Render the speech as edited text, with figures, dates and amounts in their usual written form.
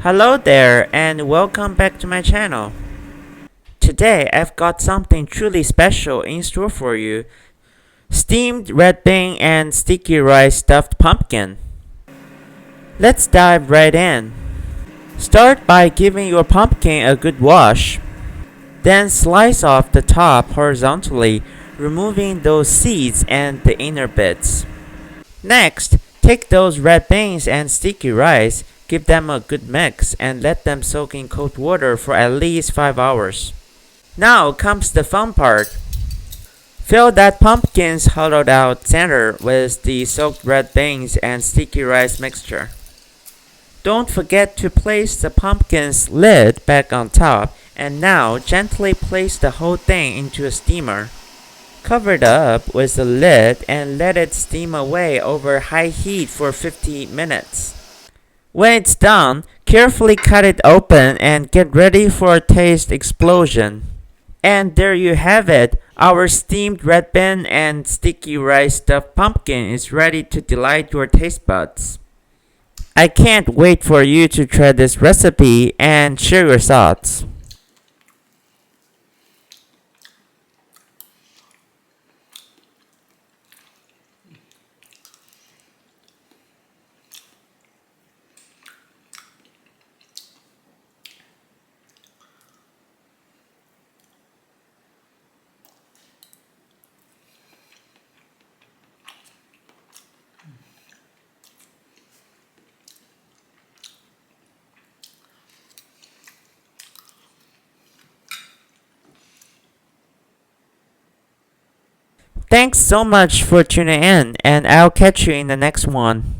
Hello there and welcome back to my channel. Today I've got something truly special in store for you. Steamed red bean and sticky rice stuffed pumpkin. Let's dive right in. Start by giving your pumpkin a good wash. Then slice off the top horizontally, removing those seeds and the inner bits. Next, take those red beans and sticky rice, give them a good mix, and let them soak in cold water for at least 5 hours. Now comes the fun part. Fill that pumpkin's hollowed out center with the soaked red beans and sticky rice mixture. Don't forget to place the pumpkin's lid back on top, and now gently place the whole thing into a steamer. Cover it up with the lid and let it steam away over high heat for 50 minutes. When it's done, carefully cut it open and get ready for a taste explosion. And there you have it, our steamed red bean and sticky rice stuffed pumpkin is ready to delight your taste buds. I can't wait for you to try this recipe and share your thoughts. Thanks so much for tuning in, and I'll catch you in the next one.